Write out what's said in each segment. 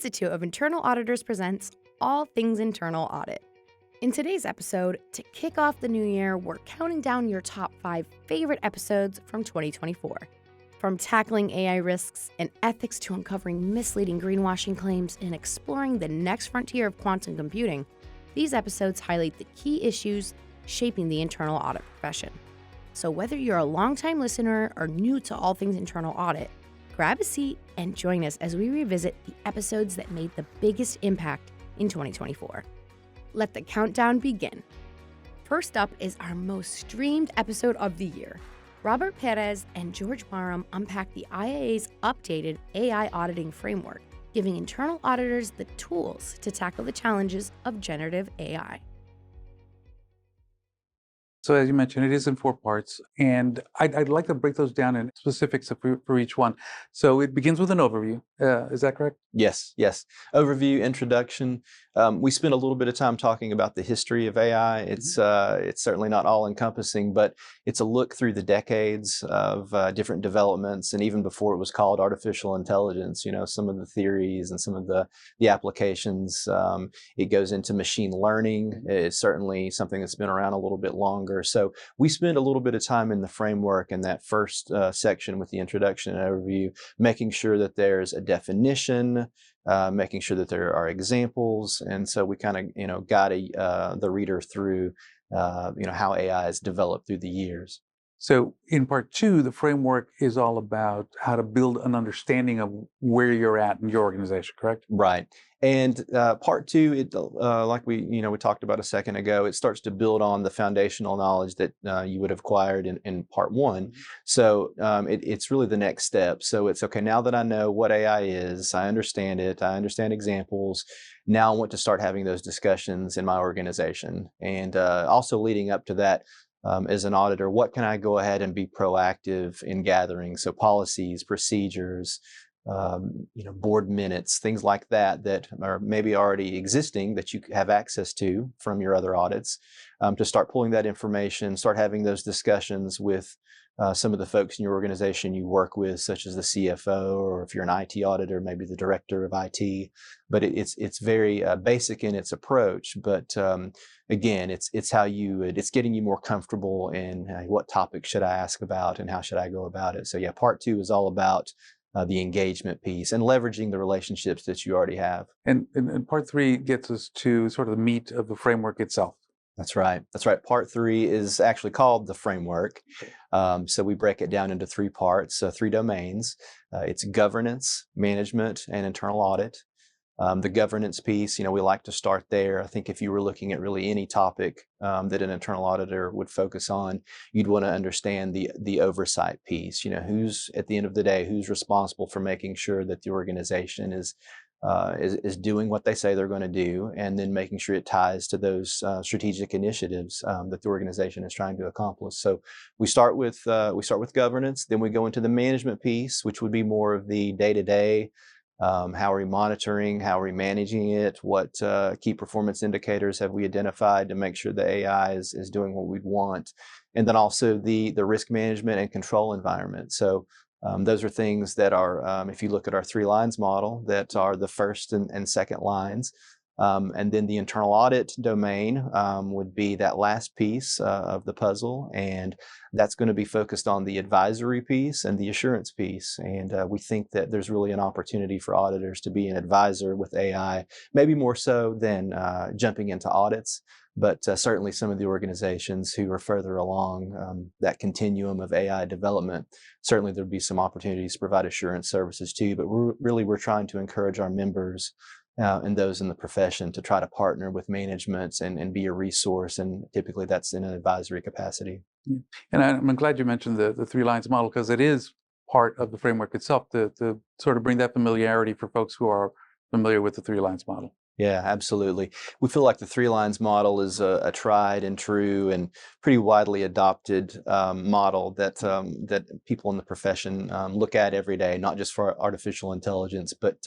Institute of Internal Auditors presents All Things Internal Audit. In today's episode, to kick off the new year, we're counting down your top 5 favorite episodes from 2024. From tackling AI risks and ethics to uncovering misleading greenwashing claims and exploring the next frontier of quantum computing, these episodes highlight the key issues shaping the internal audit profession. So whether you're a longtime listener or new to All Things Internal Audit, grab a seat and join us as we revisit the episodes that made the biggest impact in 2024. Let the countdown begin. First up is our most streamed episode of the year. Robert Pérez and George Barham unpack the IAA's updated AI Auditing Framework, giving internal auditors the tools to tackle the challenges of generative AI. So as you mentioned, it is in 4 parts, and I'd like to break those down in specifics for each one. So it begins with an overview. Is that correct? Yes. Overview, introduction. We spent a little bit of time talking about the history of AI. It's certainly not all encompassing, but it's a look through the decades of different developments, and even before it was called artificial intelligence, some of the theories and some of the applications. It goes into machine learning. It's certainly something that's been around a little bit longer. So we spend a little bit of time in the framework in that first section with the introduction and overview, making sure that there's a definition, making sure that there are examples, and so we kind of guide the reader through how AI has developed through the years. So in part 2, the framework is all about how to build an understanding of where you're at in your organization, correct? Right. And part 2, it like we talked about a second ago, it starts to build on the foundational knowledge that you would have acquired in part 1. So it's really the next step. So it's okay, now that I know what AI is, I understand it, I understand examples. Now I want to start having those discussions in my organization. And also leading up to that, as an auditor, what can I go ahead and be proactive in gathering? So policies, procedures, board minutes, things like that are maybe already existing that you have access to from your other audits, to start pulling that information, start having those discussions with some of the folks in your organization you work with, such as the CFO, or if you're an IT auditor, maybe the director of IT. But it's very basic in its approach. But again, it's getting you more comfortable in what topic should I ask about and how should I go about it. So yeah, part 2 is all about the engagement piece and leveraging the relationships that you already have. And part 3 gets us to sort of the meat of the framework itself. That's right. Part 3 is actually called the framework. So we break it down into 3 parts, 3 domains. It's governance, management, and internal audit. The governance piece, we like to start there. I think if you were looking at really any topic that an internal auditor would focus on, you'd want to understand the oversight piece. Who's, at the end of the day, who's responsible for making sure that the organization is doing what they say they're going to do, and then making sure it ties to those strategic initiatives that the organization is trying to accomplish. So we start with governance, then we go into the management piece, which would be more of the day-to-day. How are we monitoring? How are we managing it? What key performance indicators have we identified to make sure the AI is doing what we'd want? And then also the risk management and control environment. So those are things that are, if you look at our 3 lines model, that are the first and second lines. And then the internal audit domain would be that last piece of the puzzle, and that's going to be focused on the advisory piece and the assurance piece. And we think that there's really an opportunity for auditors to be an advisor with AI, maybe more so than jumping into audits. But certainly some of the organizations who are further along that continuum of AI development, certainly there'd be some opportunities to provide assurance services too. But we're trying to encourage our members and those in the profession to try to partner with management and be a resource, and typically that's in an advisory capacity. Yeah. And I'm glad you mentioned the 3 lines model, because it is part of the framework itself to sort of bring that familiarity for folks who are familiar with the 3 lines model. Yeah, absolutely. We feel like the 3 lines model is a tried and true and pretty widely adopted model that people in the profession look at every day, not just for artificial intelligence, but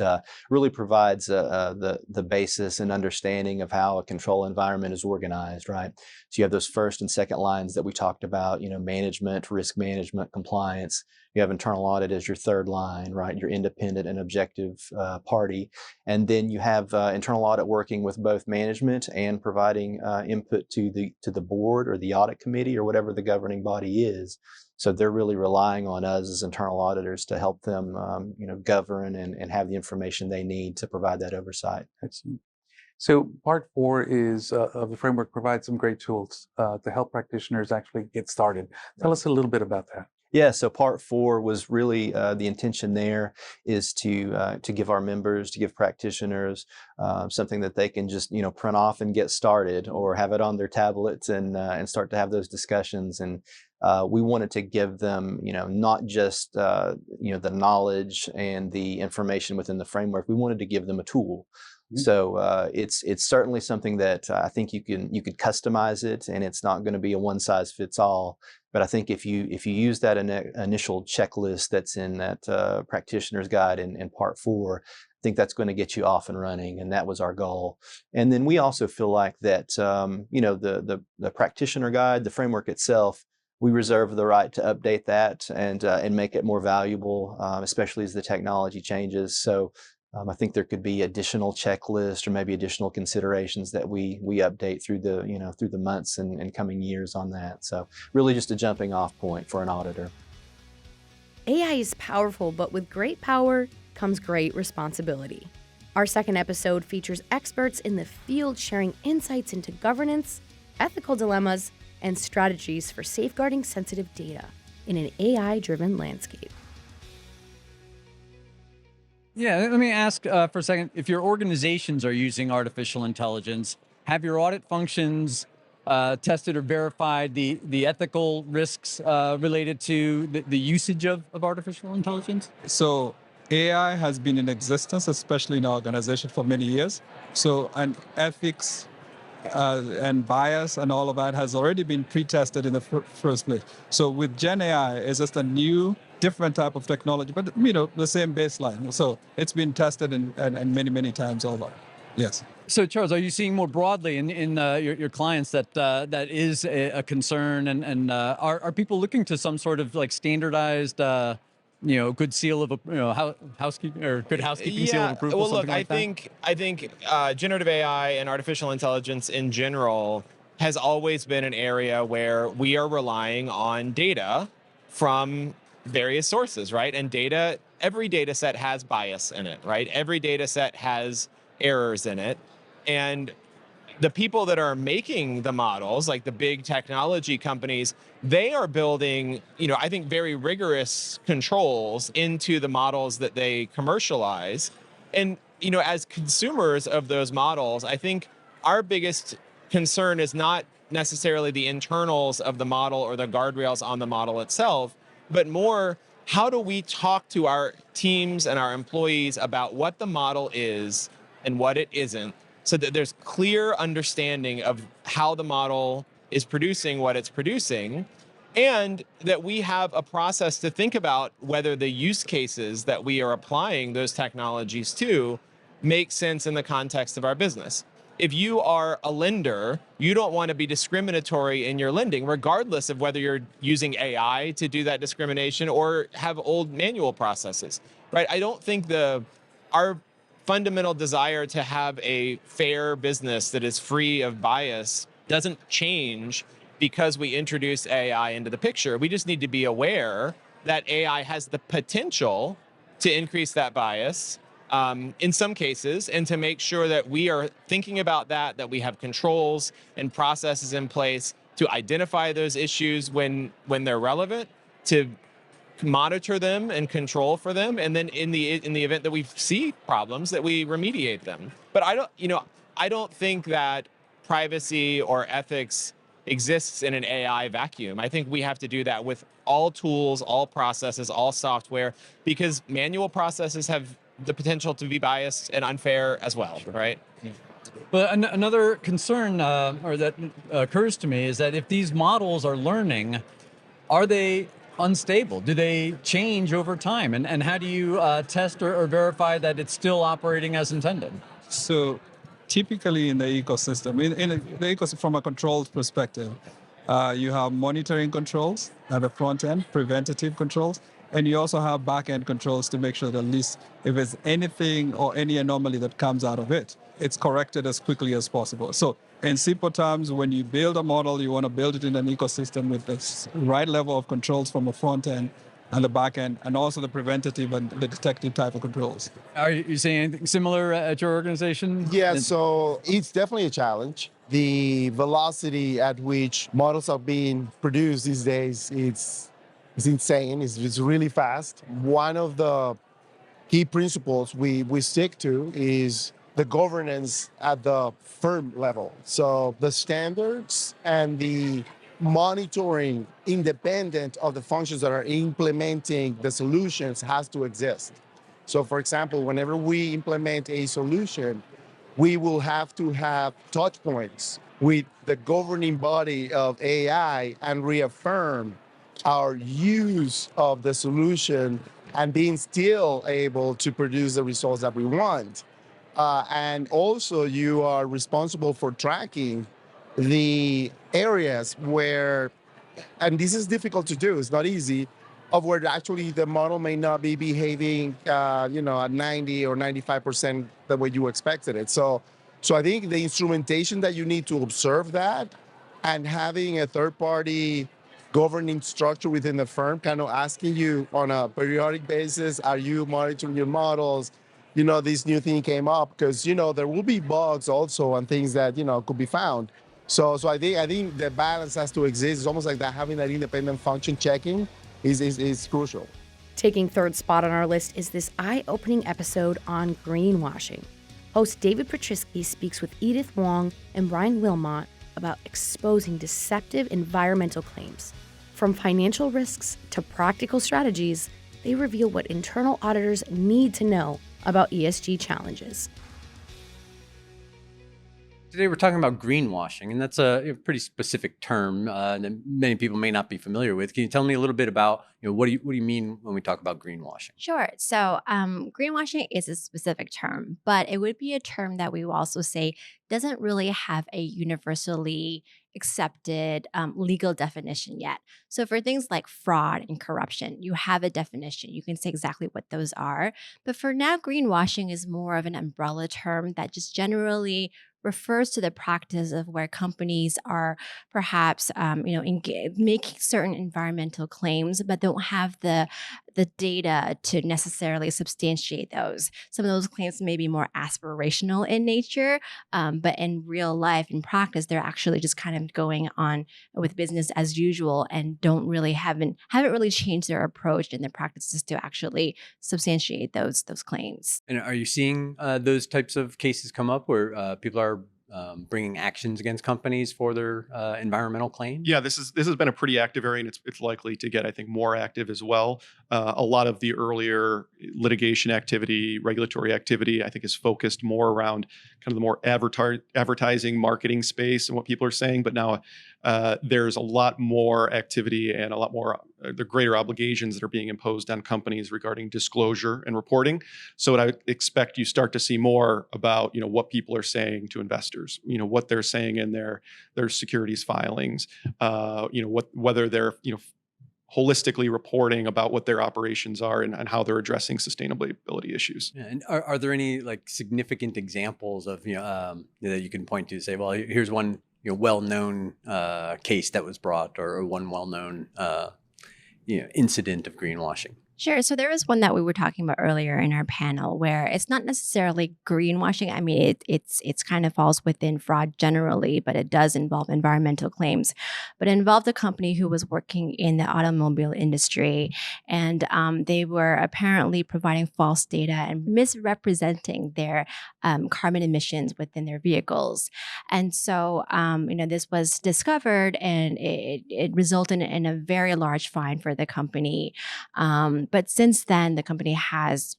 really provides the basis and understanding of how a control environment is organized, right? So you have those first and second lines that we talked about, management, risk management, compliance. You have internal audit as your third line, right? Your independent and objective party. And then you have internal audit working with both management and providing input to the board or the audit committee or whatever the governing body is. So they're really relying on us as internal auditors to help them, govern and have the information they need to provide that oversight. Excellent. So part 4 is of the framework provides some great tools to help practitioners actually get started. Tell us a little bit about that. Yeah, so part 4 was really the intention there is to give our members, to give practitioners something that they can just print off and get started, or have it on their tablets and start to have those discussions. And we wanted to give them not just the knowledge and the information within the framework. We wanted to give them a tool. So it's certainly something that I think you could customize it, and it's not going to be a one size fits all. But I think if you use that initial checklist that's in that practitioner's guide in part 4, I think that's going to get you off and running, and that was our goal. And then we also feel like that the practitioner guide, the framework itself, we reserve the right to update that and make it more valuable, especially as the technology changes. So I think there could be additional checklists or maybe additional considerations that we update through the months and coming years on that. So really just a jumping off point for an auditor. AI is powerful, but with great power comes great responsibility. Our second episode features experts in the field sharing insights into governance, ethical dilemmas, and strategies for safeguarding sensitive data in an AI-driven landscape. Yeah, let me ask for a second, if your organizations are using artificial intelligence, have your audit functions tested or verified the ethical risks related to the usage of artificial intelligence? So AI has been in existence, especially in our organization, for many years. So and ethics and bias and all of that has already been pre-tested in the first place. So with Gen AI, it's just a new, different type of technology, but the same baseline. So it's been tested and many times over. Yes. So Charles, are you seeing more broadly in your clients that is a concern, and are people looking to some sort of like standardized good seal of housekeeping or good housekeeping seal of approval? Well, look, I think generative AI and artificial intelligence in general has always been an area where we are relying on data from various sources, right? And every data set has bias in it, right? Every data set has errors in it. And the people that are making the models, like the big technology companies, they are building, I think very rigorous controls into the models that they commercialize. And, as consumers of those models, I think our biggest concern is not necessarily the internals of the model or the guardrails on the model itself, but more, how do we talk to our teams and our employees about what the model is and what it isn't, so that there's clear understanding of how the model is producing what it's producing, and that we have a process to think about whether the use cases that we are applying those technologies to make sense in the context of our business. If you are a lender, you don't want to be discriminatory in your lending, regardless of whether you're using AI to do that discrimination or have old manual processes, right? I don't think our fundamental desire to have a fair business that is free of bias doesn't change because we introduce AI into the picture. We just need to be aware that AI has the potential to increase that bias in some cases, and to make sure that we are thinking about that we have controls and processes in place to identify those issues when they're relevant, to monitor them and control for them, and then in the event that we see problems, that we remediate them. But I don't think that privacy or ethics exists in an AI vacuum. I think we have to do that with all tools, all processes, all software, because manual processes have the potential to be biased and unfair as well, right? But another concern or that occurs to me is that if these models are learning, are they unstable? Do they change over time? And how do you test or verify that it's still operating as intended? So typically in the ecosystem, in the ecosystem from a controls perspective, you have monitoring controls at the front end, preventative controls, And you also have back-end controls to make sure that at least if there's anything or any anomaly that comes out of it, it's corrected as quickly as possible. So in simple terms, when you build a model, you want to build it in an ecosystem with the right level of controls from the front end and the back end, and also the preventative and the detective type of controls. Are you saying anything similar at your organization? Yeah, so it's definitely a challenge. The velocity at which models are being produced these days, it's insane. It's really fast. One of the key principles we stick to is the governance at the firm level. So the standards and the monitoring independent of the functions that are implementing the solutions has to exist. So for example, whenever we implement a solution, we will have to have touch points with the governing body of AI and reaffirm our use of the solution and being still able to produce the results that we want. And also you are responsible for tracking the areas where, and this is difficult to do, it's not easy, of where actually the model may not be behaving, at 90 or 95% the way you expected it. So I think the instrumentation that you need to observe that and having a third-party governing structure within the firm kind of asking you on a periodic basis, are you monitoring your models? This new thing came up because, there will be bugs also and things that, could be found. So I think the balance has to exist. It's almost like that having that independent function checking is crucial. Taking third spot on our list is this eye-opening episode on greenwashing. Host David Petrisky speaks with Edith Wong and Brian Wilmot about exposing deceptive environmental claims. From financial risks to practical strategies, they reveal what internal auditors need to know about ESG challenges. Today we're talking about greenwashing, and that's a pretty specific term that many people may not be familiar with. Can you tell me a little bit about, what do you mean when we talk about greenwashing? Sure. So greenwashing is a specific term, but it would be a term that we will also say doesn't really have a universally accepted legal definition yet. So for things like fraud and corruption, you have a definition. You can say exactly what those are. But for now, greenwashing is more of an umbrella term that just generally refers to the practice of where companies are perhaps, making certain environmental claims, but don't have the data to necessarily substantiate those. Some of those claims may be more aspirational in nature, but in real life, in practice, they're actually just kind of going on with business as usual and haven't really changed their approach and their practices to actually substantiate those claims. And are you seeing those types of cases come up where people are bringing actions against companies for their environmental claims? Yeah, this has been a pretty active area, and it's likely to get, I think, more active as well. A lot of the earlier litigation activity, regulatory activity, I think is focused more around kind of the more advertising, marketing space and what people are saying. But now there's a lot more activity and a lot more the greater obligations that are being imposed on companies regarding disclosure and reporting. So what I would expect you start to see more about, what people are saying to investors, what they're saying in their securities filings, whether they're, holistically reporting about what their operations are and how they're addressing sustainability issues. Yeah, and are there any significant examples of that you can point to say, well, here's one well-known case that was brought, or one well-known incident of greenwashing? Sure. So there was one that we were talking about earlier in our panel where it's not necessarily greenwashing. I mean, it's kind of falls within fraud generally, but it does involve environmental claims. But it involved a company who was working in the automobile industry, and they were apparently providing false data and misrepresenting their carbon emissions within their vehicles. And so, this was discovered, and it resulted in a very large fine for the company. But since then, the company has,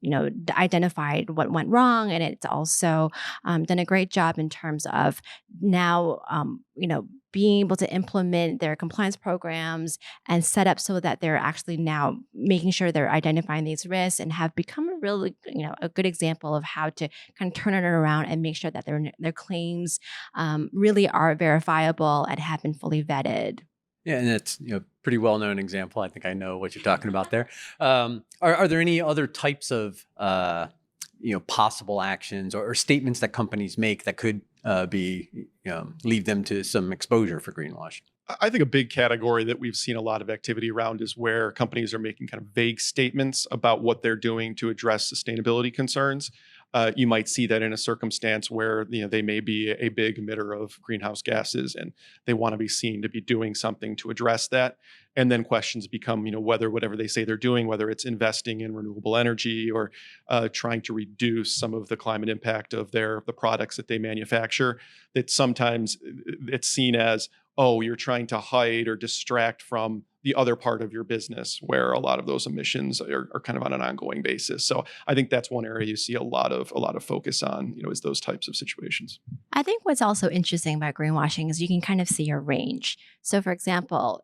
identified what went wrong, and it's also done a great job in terms of now, being able to implement their compliance programs and set up so that they're actually now making sure they're identifying these risks, and have become a really, a good example of how to kind of turn it around and make sure that their claims really are verifiable and have been fully vetted. Yeah, and it's pretty well-known example. I think I know what you're talking about there. Are there any other types of possible actions or statements that companies make that could lead them to some exposure for greenwashing? I think a big category that we've seen a lot of activity around is where companies are making kind of vague statements about what they're doing to address sustainability concerns. You might see that in a circumstance where they may be a big emitter of greenhouse gases and they want to be seen to be doing something to address that. And then questions become, whether whatever they say they're doing, whether it's investing in renewable energy or trying to reduce some of the climate impact of the products that they manufacture, that sometimes it's seen as, oh, you're trying to hide or distract from the other part of your business where a lot of those emissions are kind of on an ongoing basis. So I think that's one area you see a lot of focus on, is those types of situations. I think what's also interesting about greenwashing is you can kind of see a range. So for example,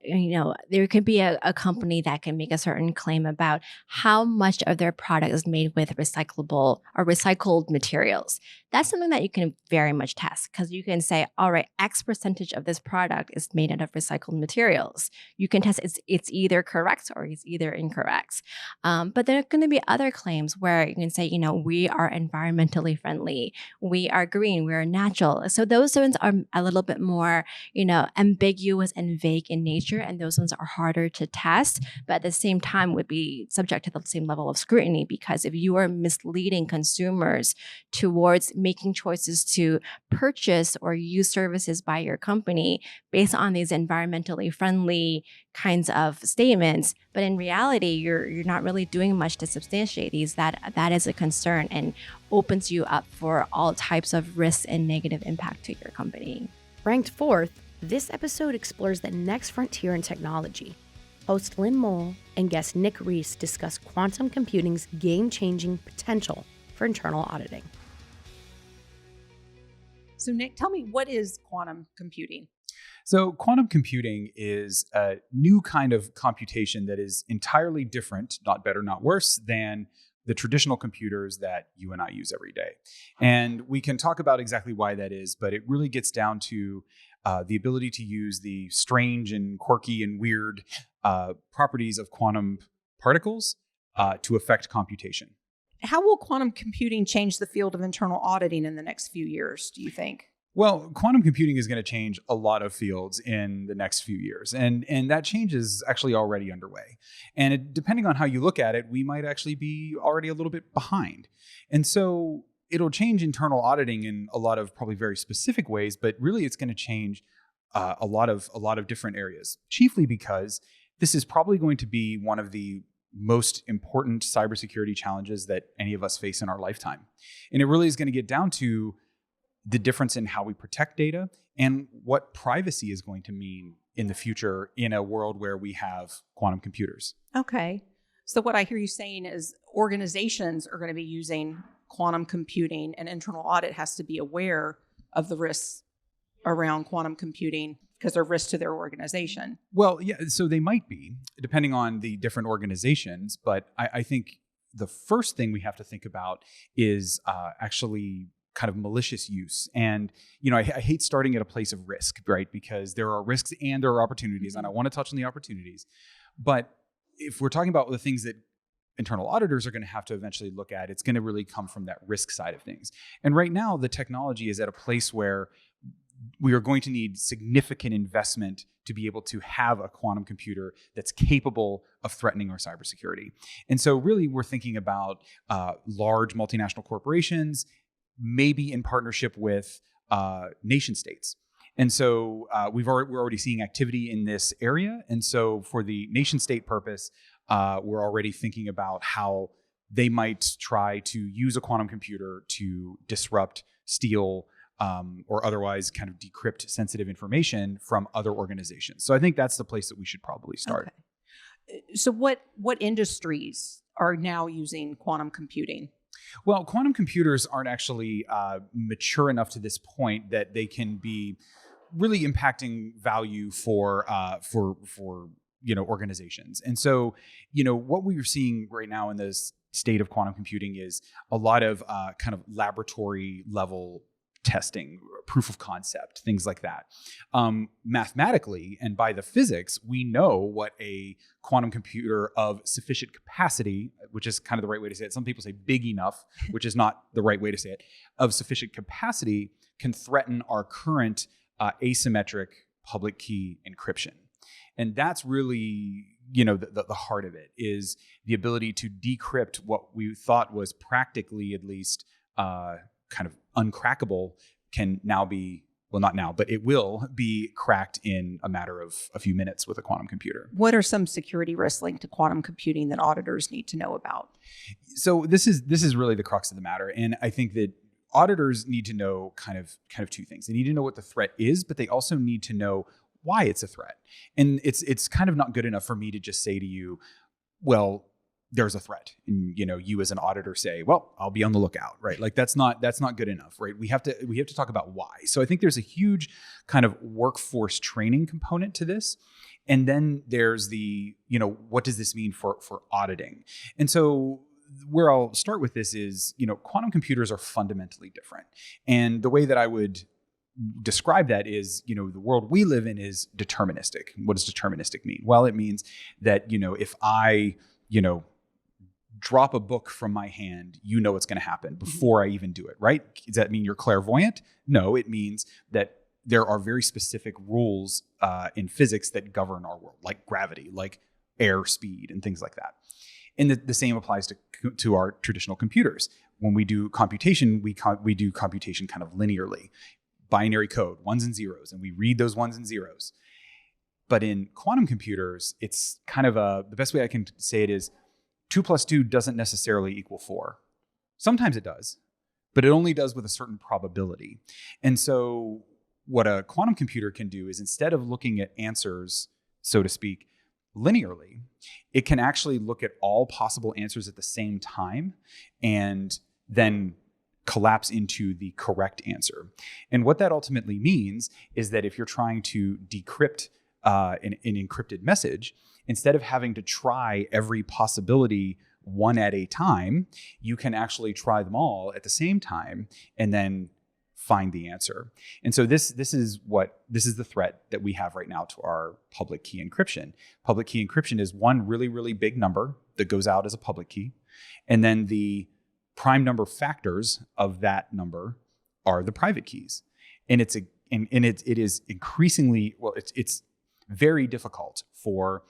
there could be a company that can make a certain claim about how much of their product is made with recyclable or recycled materials. That's something that you can very much test, because you can say, all right, X percentage of this product is made out of recycled materials. You can test it's either correct or it's either incorrect. But there are going to be other claims where you can say, we are environmentally friendly, we are green, we are natural. So those ones are a little bit more, ambiguous and vague in nature, and those ones are harder to test, but at the same time would be subject to the same level of scrutiny, because if you are misleading consumers towards making choices to purchase or use services by your company based on these environmentally friendly kinds of statements, but in reality, you're not really doing much to substantiate these, that is a concern and opens you up for all types of risks and negative impact to your company. Ranked 4th, this episode explores the next frontier in technology. Host Lynn Mole and guest Nick Reese discuss quantum computing's game-changing potential for internal auditing. So Nick, tell me, what is quantum computing? So quantum computing is a new kind of computation that is entirely different, not better, not worse, than the traditional computers that you and I use every day. And we can talk about exactly why that is, but it really gets down to the ability to use the strange and quirky and weird properties of quantum particles to affect computation. How will quantum computing change the field of internal auditing in the next few years, do you think? Well, quantum computing is going to change a lot of fields in the next few years, and that change is actually already underway. And depending on how you look at it, we might actually be already a little bit behind. And so it'll change internal auditing in a lot of probably very specific ways, but really it's going to change a lot of different areas, chiefly because this is probably going to be one of the most important cybersecurity challenges that any of us face in our lifetime. And it really is going to get down to the difference in how we protect data and what privacy is going to mean in the future in a world where we have quantum computers. Okay. So what I hear you saying is organizations are going to be using quantum computing, and internal audit has to be aware of the risks around quantum computing because they're risks to their organization. Well, yeah, so they might be, depending on the different organizations. But I think the first thing we have to think about is actually kind of malicious use. And, I hate starting at a place of risk, right? Because there are risks and there are opportunities, and I want to touch on the opportunities. But if we're talking about the things that internal auditors are going to have to eventually look at, it's going to really come from that risk side of things. And right now, the technology is at a place where we are going to need significant investment to be able to have a quantum computer that's capable of threatening our cybersecurity. And so really, we're thinking about large multinational corporations, maybe in partnership with nation states. And so we're already seeing activity in this area. And so for the nation state purpose, we're already thinking about how they might try to use a quantum computer to disrupt, steal, or otherwise kind of decrypt sensitive information from other organizations. So I think that's the place that we should probably start. Okay. So what industries are now using quantum computing? Well, quantum computers aren't actually mature enough to this point that they can be really impacting value for organizations. And so, what we're seeing right now in this state of quantum computing is a lot of kind of laboratory level testing, proof of concept, things like that. Mathematically and by the physics, we know what a quantum computer of sufficient capacity, which is kind of the right way to say it. Some people say big enough, which is not the right way to say it, of sufficient capacity can threaten our current asymmetric public key encryption. And that's really, the heart of it, is the ability to decrypt what we thought was practically, at least, kind of uncrackable, can now be, well, not now, but it will be cracked in a matter of a few minutes with a quantum computer. What are some security risks linked to quantum computing that auditors need to know about? So this is really the crux of the matter. And I think that auditors need to know kind of two things. They need to know what the threat is, but they also need to know why it's a threat. And it's kind of not good enough for me to just say to you, well, there's a threat, and you as an auditor say, well, I'll be on the lookout, right? Like that's not good enough, right? We have to talk about why. So I think there's a huge kind of workforce training component to this. And then there's the, what does this mean for auditing? And so where I'll start with this is, quantum computers are fundamentally different. And the way that I would describe that is, the world we live in is deterministic. What does deterministic mean? Well, it means that, if I, drop a book from my hand, what's going to happen before I even do it, right? Does that mean you're clairvoyant? No, it means that there are very specific rules in physics that govern our world, like gravity, like air speed, and things like that. And the same applies to our traditional computers. When we do computation, we do computation kind of linearly, binary code, ones and zeros, and we read those ones and zeros. But in quantum computers, it's kind of the best way I can say it is 2 + 2 doesn't necessarily equal 4. Sometimes it does, but it only does with a certain probability. And so what a quantum computer can do is, instead of looking at answers, so to speak, linearly, it can actually look at all possible answers at the same time and then collapse into the correct answer. And what that ultimately means is that if you're trying to decrypt an encrypted message, instead of having to try every possibility one at a time, you can actually try them all at the same time and then find the answer. And so this is the threat that we have right now to our public key encryption. Public key encryption is one really, really big number that goes out as a public key. And then the prime number factors of that number are the private keys. And it is increasingly, it's very difficult for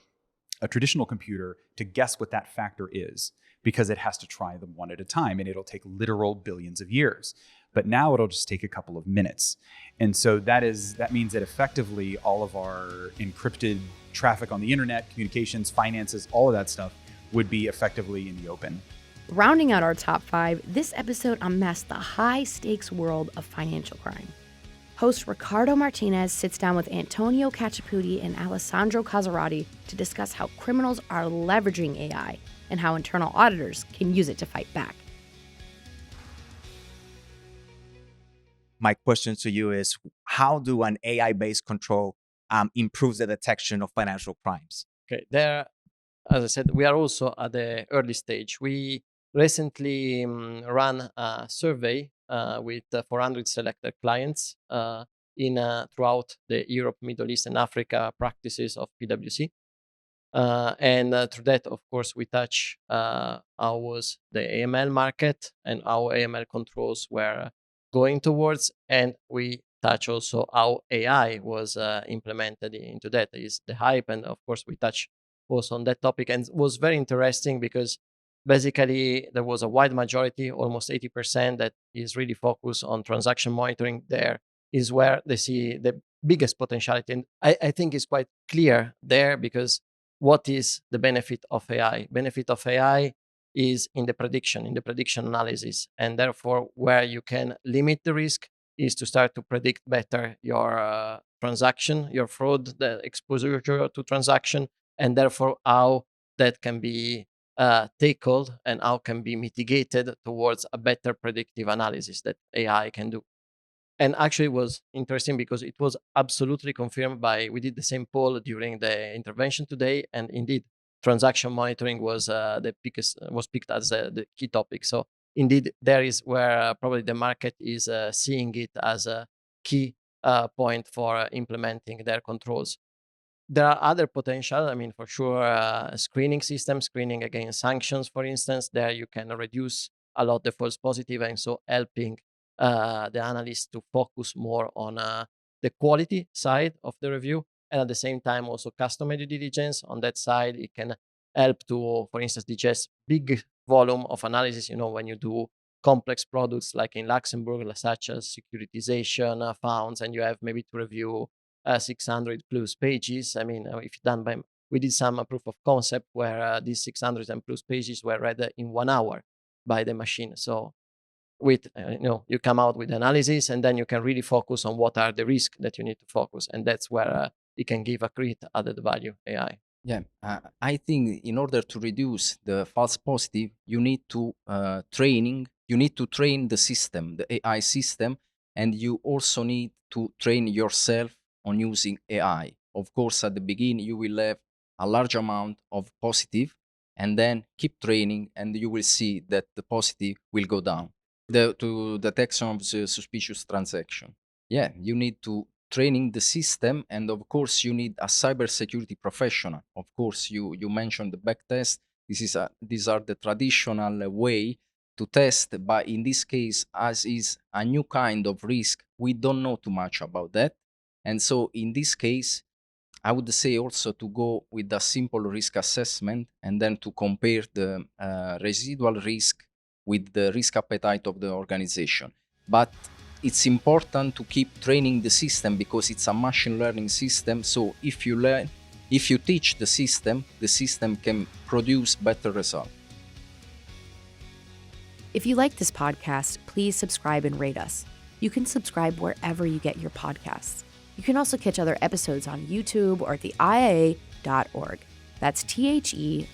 a traditional computer to guess what that factor is, because it has to try them one at a time, and it'll take literal billions of years. But now it'll just take a couple of minutes. And so that means that effectively all of our encrypted traffic on the internet, communications, finances, all of that stuff would be effectively in the open. Rounding out our top 5, this episode unmasks the high-stakes world of financial crime. Host Ricardo Martinez sits down with Antonio Caciputi and Alessandro Casarati to discuss how criminals are leveraging AI and how internal auditors can use it to fight back. My question to you is, how do an AI-based control improve the detection of financial crimes? Okay, there, as I said, we are also at the early stage. We recently ran a survey with 400 selected clients throughout the Europe, Middle East, and Africa practices of PwC. And through that, of course, we touch how was the AML market and how AML controls were going towards, and we touch also how AI was implemented into that. Is the hype, and of course, we touch also on that topic, and it was very interesting because basically there was a wide majority, almost 80%, that is really focused on transaction monitoring. There is where they see the biggest potentiality, and I think it's quite clear there, because what is the benefit of AI? Benefit of AI is in the prediction analysis, and therefore where you can limit the risk is to start to predict better your transaction, your fraud, the exposure to transaction, and therefore how that can be tackled and how can be mitigated towards a better predictive analysis that AI can do. And actually it was interesting because it was absolutely confirmed we did the same poll during the intervention today, and indeed transaction monitoring was picked as the key topic. So indeed, there is where probably the market is seeing it as a key point for implementing their controls. There are other potential. I mean, for sure, screening systems, screening against sanctions, for instance, there you can reduce a lot the false positive, and so helping the analysts to focus more on the quality side of the review, and at the same time also customer due diligence. On that side, it can help to, for instance, digest big volume of analysis. You know, when you do complex products like in Luxembourg, such as securitization funds, and you have maybe to review 600 plus pages. I mean, if done by, we did some proof of concept where these 600 and plus pages were read in 1 hour by the machine. So with, you come out with analysis, and then you can really focus on what are the risks that you need to focus. And that's where it can give a great added value AI. Yeah, I think in order to reduce the false positive, you need to train the system, the AI system, and you also need to train yourself on using AI. Of course, at the beginning, you will have a large amount of positive, and then keep training, and you will see that the positive will go down to detection of the suspicious transaction. Yeah, you need to training the system, and of course you need a cybersecurity professional. Of course, you mentioned the backtest. These are the traditional way to test, but in this case, as is a new kind of risk, we don't know too much about that. And so in this case, I would say also to go with a simple risk assessment, and then to compare the residual risk with the risk appetite of the organization. But it's important to keep training the system, because it's a machine learning system. So if you teach the system can produce better results. If you like this podcast, please subscribe and rate us. You can subscribe wherever you get your podcasts. You can also catch other episodes on YouTube or at the IIA.org. That's THEIIA.org.